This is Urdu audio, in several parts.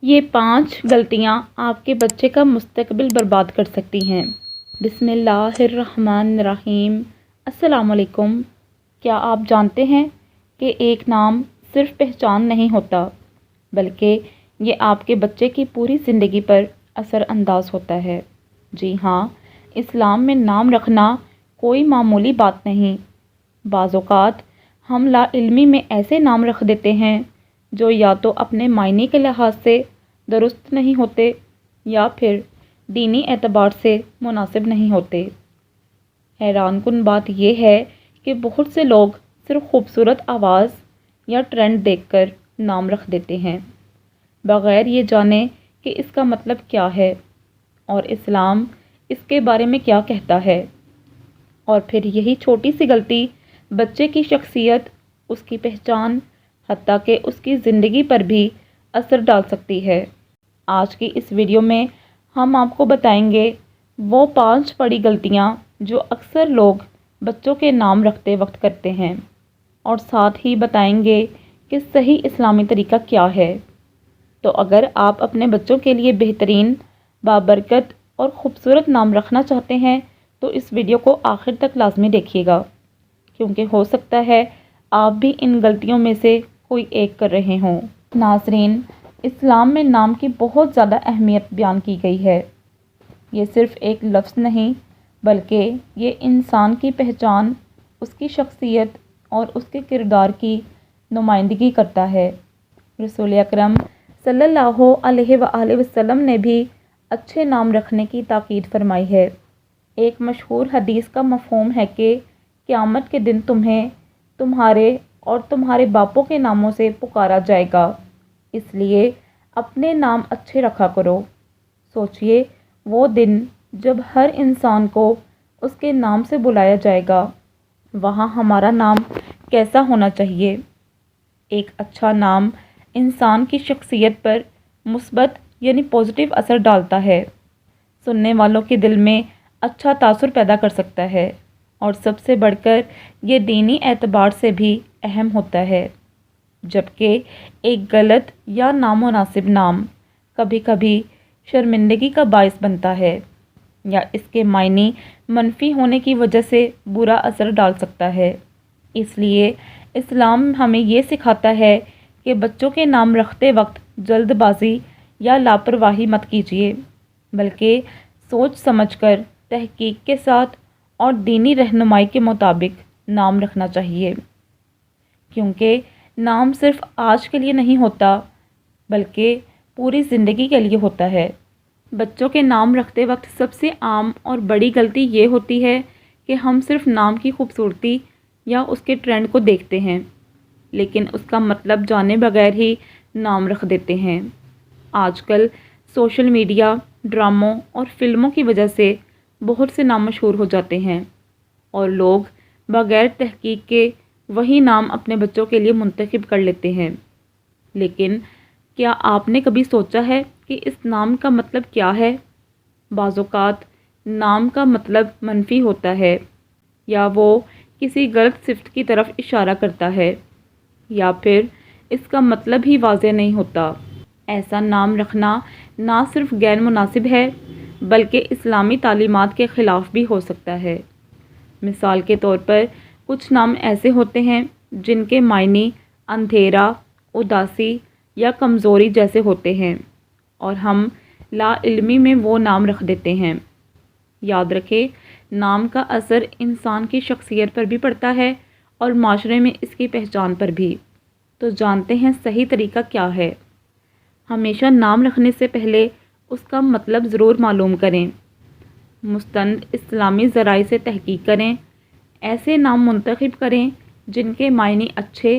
یہ 5 غلطیاں آپ کے بچے کا مستقبل برباد کر سکتی ہیں۔ بسم اللہ الرحمن الرحیم۔ السلام علیکم۔ کیا آپ جانتے ہیں کہ ایک نام صرف پہچان نہیں ہوتا، بلکہ یہ آپ کے بچے کی پوری زندگی پر اثر انداز ہوتا ہے؟ جی ہاں، اسلام میں نام رکھنا کوئی معمولی بات نہیں۔ بعض اوقات ہم لا علمی میں ایسے نام رکھ دیتے ہیں جو یا تو اپنے معنی کے لحاظ سے درست نہیں ہوتے یا پھر دینی اعتبار سے مناسب نہیں ہوتے۔ حیران کن بات یہ ہے کہ بہت سے لوگ صرف خوبصورت آواز یا ٹرینڈ دیکھ کر نام رکھ دیتے ہیں، بغیر یہ جانے کہ اس کا مطلب کیا ہے اور اسلام اس کے بارے میں کیا کہتا ہے۔ اور پھر یہی چھوٹی سی غلطی بچے کی شخصیت، اس کی پہچان، حتیٰ کہ اس کی زندگی پر بھی اثر ڈال سکتی ہے۔ آج کی اس ویڈیو میں ہم آپ کو بتائیں گے وہ 5 بڑی غلطیاں جو اکثر لوگ بچوں کے نام رکھتے وقت کرتے ہیں، اور ساتھ ہی بتائیں گے کہ صحیح اسلامی طریقہ کیا ہے۔ تو اگر آپ اپنے بچوں کے لیے بہترین، بابرکت اور خوبصورت نام رکھنا چاہتے ہیں تو اس ویڈیو کو آخر تک لازمی دیکھیے گا، کیونکہ ہو سکتا ہے آپ بھی ان غلطیوں میں سے کوئی ایک کر رہے ہوں۔ ناظرین، اسلام میں نام کی بہت زیادہ اہمیت بیان کی گئی ہے۔ یہ صرف ایک لفظ نہیں، بلکہ یہ انسان کی پہچان، اس کی شخصیت اور اس کے کردار کی نمائندگی کرتا ہے۔ رسول اکرم صلی اللہ علیہ وآلہ وسلم نے بھی اچھے نام رکھنے کی تاکید فرمائی ہے۔ ایک مشہور حدیث کا مفہوم ہے کہ قیامت کے دن تمہیں تمہارے اور تمہارے باپوں کے ناموں سے پکارا جائے گا، اس لیے اپنے نام اچھے رکھا کرو۔ سوچئے وہ دن جب ہر انسان کو اس کے نام سے بلایا جائے گا، وہاں ہمارا نام کیسا ہونا چاہیے؟ ایک اچھا نام انسان کی شخصیت پر مثبت یعنی پازیٹیو اثر ڈالتا ہے، سننے والوں کے دل میں اچھا تاثر پیدا کر سکتا ہے، اور سب سے بڑھ کر یہ دینی اعتبار سے بھی اہم ہوتا ہے، جبکہ ایک غلط یا نامناسب نام کبھی کبھی شرمندگی کا باعث بنتا ہے یا اس کے معنی منفی ہونے کی وجہ سے برا اثر ڈال سکتا ہے۔ اس لیے اسلام ہمیں یہ سکھاتا ہے کہ بچوں کے نام رکھتے وقت جلد بازی یا لاپرواہی مت کیجیے، بلکہ سوچ سمجھ کر تحقیق کے ساتھ اور دینی رہنمائی کے مطابق نام رکھنا چاہیے، کیونکہ نام صرف آج کے لیے نہیں ہوتا بلکہ پوری زندگی کے لیے ہوتا ہے۔ بچوں کے نام رکھتے وقت سب سے عام اور بڑی غلطی یہ ہوتی ہے کہ ہم صرف نام کی خوبصورتی یا اس کے ٹرینڈ کو دیکھتے ہیں، لیکن اس کا مطلب جانے بغیر ہی نام رکھ دیتے ہیں۔ آج کل سوشل میڈیا، ڈراموں اور فلموں کی وجہ سے بہت سے نام مشہور ہو جاتے ہیں، اور لوگ بغیر تحقیق کے وہی نام اپنے بچوں کے لیے منتخب کر لیتے ہیں۔ لیکن کیا آپ نے کبھی سوچا ہے کہ اس نام کا مطلب کیا ہے؟ بعض اوقات نام کا مطلب منفی ہوتا ہے، یا وہ کسی غلط صفت کی طرف اشارہ کرتا ہے، یا پھر اس کا مطلب ہی واضح نہیں ہوتا۔ ایسا نام رکھنا نہ صرف غیر مناسب ہے بلکہ اسلامی تعلیمات کے خلاف بھی ہو سکتا ہے۔ مثال کے طور پر کچھ نام ایسے ہوتے ہیں جن کے معنی اندھیرا، اداسی یا کمزوری جیسے ہوتے ہیں، اور ہم لا علمی میں وہ نام رکھ دیتے ہیں۔ یاد رکھیں، نام کا اثر انسان کی شخصیت پر بھی پڑتا ہے اور معاشرے میں اس کی پہچان پر بھی۔ تو جانتے ہیں صحیح طریقہ کیا ہے؟ ہمیشہ نام رکھنے سے پہلے اس کا مطلب ضرور معلوم کریں۔ مستند اسلامی ذرائع سے تحقیق کریں۔ ایسے نام منتخب کریں جن کے معنی اچھے،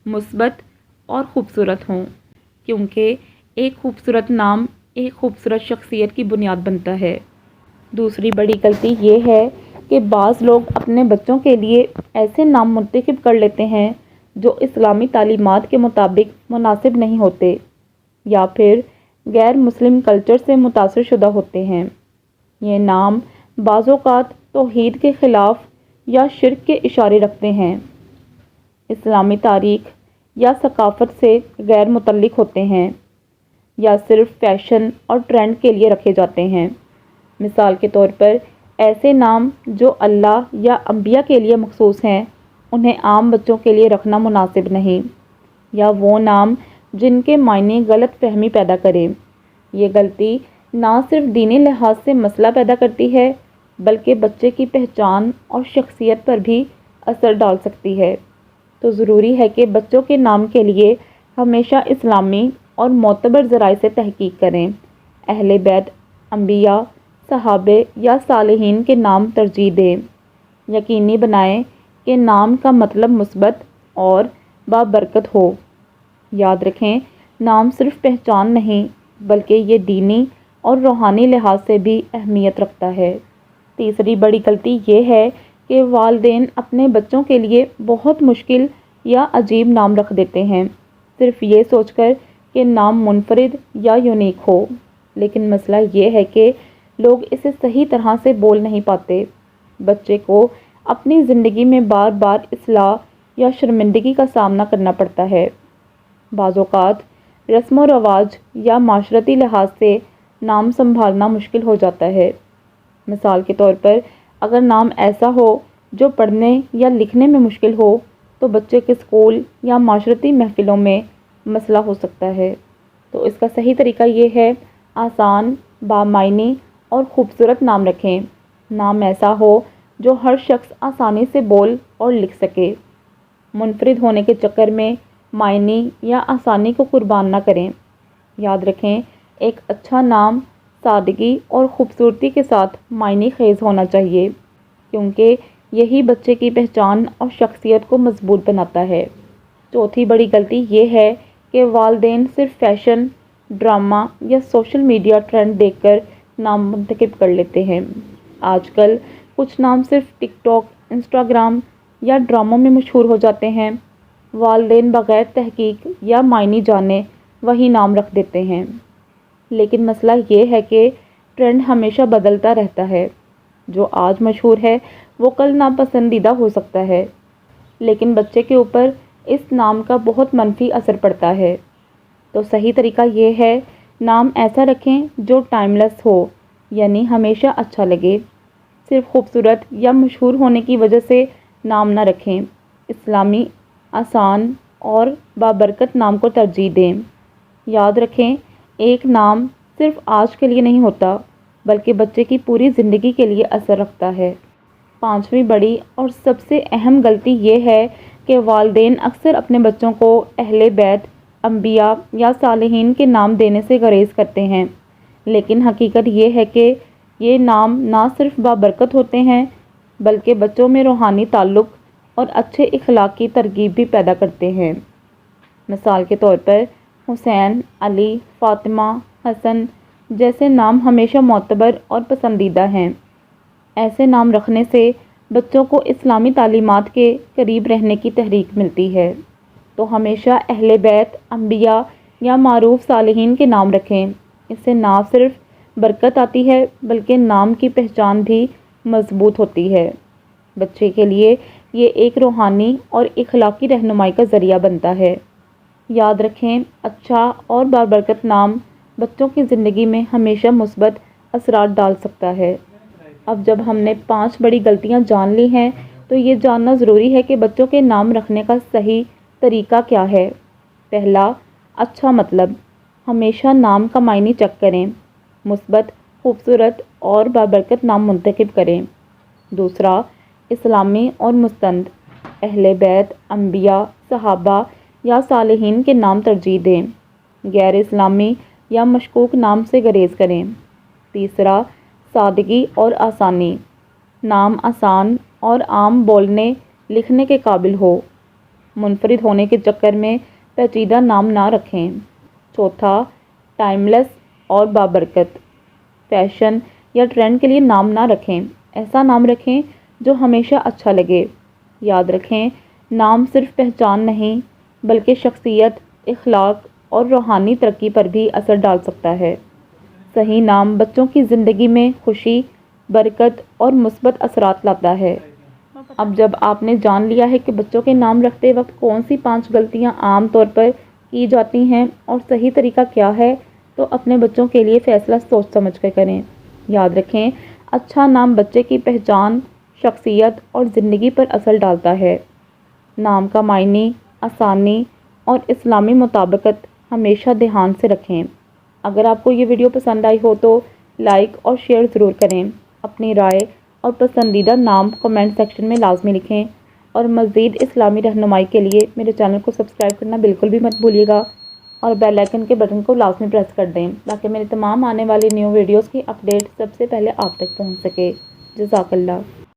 مثبت اور خوبصورت ہوں، کیونکہ ایک خوبصورت نام ایک خوبصورت شخصیت کی بنیاد بنتا ہے۔ دوسری بڑی غلطی یہ ہے کہ بعض لوگ اپنے بچوں کے لیے ایسے نام منتخب کر لیتے ہیں جو اسلامی تعلیمات کے مطابق مناسب نہیں ہوتے، یا پھر غیر مسلم کلچر سے متاثر شدہ ہوتے ہیں۔ یہ نام بعض اوقات توحید کے خلاف یا شرک کے اشارے رکھتے ہیں، اسلامی تاریخ یا ثقافت سے غیر متعلق ہوتے ہیں۔ یا صرف فیشن اور ٹرینڈ کے لیے رکھے جاتے ہیں۔ مثال کے طور پر ایسے نام جو اللہ یا انبیاء کے لیے مخصوص ہیں انہیں عام بچوں کے لیے رکھنا مناسب نہیں، یا وہ نام جن کے معنی غلط فہمی پیدا کریں۔ یہ غلطی نہ صرف دینی لحاظ سے مسئلہ پیدا کرتی ہے بلکہ بچے کی پہچان اور شخصیت پر بھی اثر ڈال سکتی ہے۔ تو ضروری ہے کہ بچوں کے نام کے لیے ہمیشہ اسلامی اور معتبر ذرائع سے تحقیق کریں۔ اہل بیت، انبیاء، صحابہ یا صالحین کے نام ترجیح دیں۔ یقینی بنائیں کہ نام کا مطلب مثبت اور بابرکت ہو۔ یاد رکھیں، نام صرف پہچان نہیں بلکہ یہ دینی اور روحانی لحاظ سے بھی اہمیت رکھتا ہے۔ تیسری بڑی غلطی یہ ہے کہ والدین اپنے بچوں کے لیے بہت مشکل یا عجیب نام رکھ دیتے ہیں، صرف یہ سوچ کر کہ نام منفرد یا یونیک ہو۔ لیکن مسئلہ یہ ہے کہ لوگ اسے صحیح طرح سے بول نہیں پاتے۔ بچے کو اپنی زندگی میں بار بار اصلاح یا شرمندگی کا سامنا کرنا پڑتا ہے۔ بعض اوقات رسم و رواج یا معاشرتی لحاظ سے نام سنبھالنا مشکل ہو جاتا ہے۔ مثال کے طور پر اگر نام ایسا ہو جو پڑھنے یا لکھنے میں مشکل ہو تو بچے کے اسکول یا معاشرتی محفلوں میں مسئلہ ہو سکتا ہے۔ تو اس کا صحیح طریقہ یہ ہے، آسان، بامعنی اور خوبصورت نام رکھیں۔ نام ایسا ہو جو ہر شخص آسانی سے بول اور لکھ سکے۔ منفرد ہونے کے چکر میں معنی یا آسانی کو قربان نہ کریں۔ یاد رکھیں، ایک اچھا نام سادگی اور خوبصورتی کے ساتھ معنی خیز ہونا چاہیے، کیونکہ یہی بچے کی پہچان اور شخصیت کو مضبوط بناتا ہے۔ چوتھی بڑی غلطی یہ ہے کہ والدین صرف فیشن، ڈرامہ یا سوشل میڈیا ٹرینڈ دیکھ کر نام منتخب کر لیتے ہیں۔ آج کل کچھ نام صرف ٹک ٹاک، انسٹاگرام یا ڈراموں میں مشہور ہو جاتے ہیں۔ والدین بغیر تحقیق یا معنی جانے وہی نام رکھ دیتے ہیں۔ لیکن مسئلہ یہ ہے کہ ٹرینڈ ہمیشہ بدلتا رہتا ہے۔ جو آج مشہور ہے وہ کل ناپسندیدہ ہو سکتا ہے، لیکن بچے کے اوپر اس نام کا بہت منفی اثر پڑتا ہے۔ تو صحیح طریقہ یہ ہے، نام ایسا رکھیں جو ٹائم لیس ہو، یعنی ہمیشہ اچھا لگے۔ صرف خوبصورت یا مشہور ہونے کی وجہ سے نام نہ رکھیں۔ اسلامی، آسان اور بابرکت نام کو ترجیح دیں۔ یاد رکھیں، ایک نام صرف آج کے لیے نہیں ہوتا بلکہ بچے کی پوری زندگی کے لیے اثر رکھتا ہے۔ پانچویں بڑی اور سب سے اہم غلطی یہ ہے کہ والدین اکثر اپنے بچوں کو اہل بیت، انبیاء یا صالحین کے نام دینے سے گریز کرتے ہیں، لیکن حقیقت یہ ہے کہ یہ نام نہ صرف بابرکت ہوتے ہیں بلکہ بچوں میں روحانی تعلق اور اچھے اخلاق کی ترغیب بھی پیدا کرتے ہیں۔ مثال کے طور پر حسین، علی، فاطمہ، حسن جیسے نام ہمیشہ معتبر اور پسندیدہ ہیں۔ ایسے نام رکھنے سے بچوں کو اسلامی تعلیمات کے قریب رہنے کی تحریک ملتی ہے۔ تو ہمیشہ اہل بیت، انبیاء یا معروف صالحین کے نام رکھیں۔ اس سے نہ صرف برکت آتی ہے بلکہ نام کی پہچان بھی مضبوط ہوتی ہے۔ بچے کے لیے یہ ایک روحانی اور اخلاقی رہنمائی کا ذریعہ بنتا ہے۔ یاد رکھیں، اچھا اور بابرکت نام بچوں کی زندگی میں ہمیشہ مثبت اثرات ڈال سکتا ہے۔ اب جب ہم نے 5 بڑی غلطیاں جان لی ہیں تو یہ جاننا ضروری ہے کہ بچوں کے نام رکھنے کا صحیح طریقہ کیا ہے۔ پہلا، اچھا مطلب۔ ہمیشہ نام کا معنی چیک کریں۔ مثبت، خوبصورت اور بابرکت نام منتخب کریں۔ دوسرا، اسلامی اور مستند۔ اہل بیت، انبیاء، صحابہ یا صالحین کے نام ترجیح دیں۔ غیر اسلامی یا مشکوک نام سے گریز کریں۔ تیسرا، سادگی اور آسانی۔ نام آسان اور عام بولنے لکھنے کے قابل ہو۔ منفرد ہونے کے چکر میں پیچیدہ نام نہ رکھیں۔ چوتھا، ٹائم لیس اور بابرکت۔ فیشن یا ٹرینڈ کے لیے نام نہ رکھیں، ایسا نام رکھیں جو ہمیشہ اچھا لگے۔ یاد رکھیں، نام صرف پہچان نہیں بلکہ شخصیت، اخلاق اور روحانی ترقی پر بھی اثر ڈال سکتا ہے۔ صحیح نام بچوں کی زندگی میں خوشی، برکت اور مثبت اثرات لاتا ہے۔ اب جب آپ نے جان لیا ہے کہ بچوں کے نام رکھتے وقت کون سی 5 غلطیاں عام طور پر کی جاتی ہیں اور صحیح طریقہ کیا ہے، تو اپنے بچوں کے لیے فیصلہ سوچ سمجھ کر کریں۔ یاد رکھیں، اچھا نام بچے کی پہچان، شخصیت اور زندگی پر اثر ڈالتا ہے۔ نام کا معنی، آسانی اور اسلامی مطابقت ہمیشہ دھیان سے رکھیں۔ اگر آپ کو یہ ویڈیو پسند آئی ہو تو لائک اور شیئر ضرور کریں۔ اپنی رائے اور پسندیدہ نام کمنٹ سیکشن میں لازمی لکھیں، اور مزید اسلامی رہنمائی کے لیے میرے چینل کو سبسکرائب کرنا بالکل بھی مت بھولیے گا، اور بیل آئیکن کے بٹن کو لازمی پریس کر دیں تاکہ میرے تمام آنے والی نیو ویڈیوز کی اپڈیٹ سب سے پہلے آپ تک پہنچ سکے۔ جزاک اللہ۔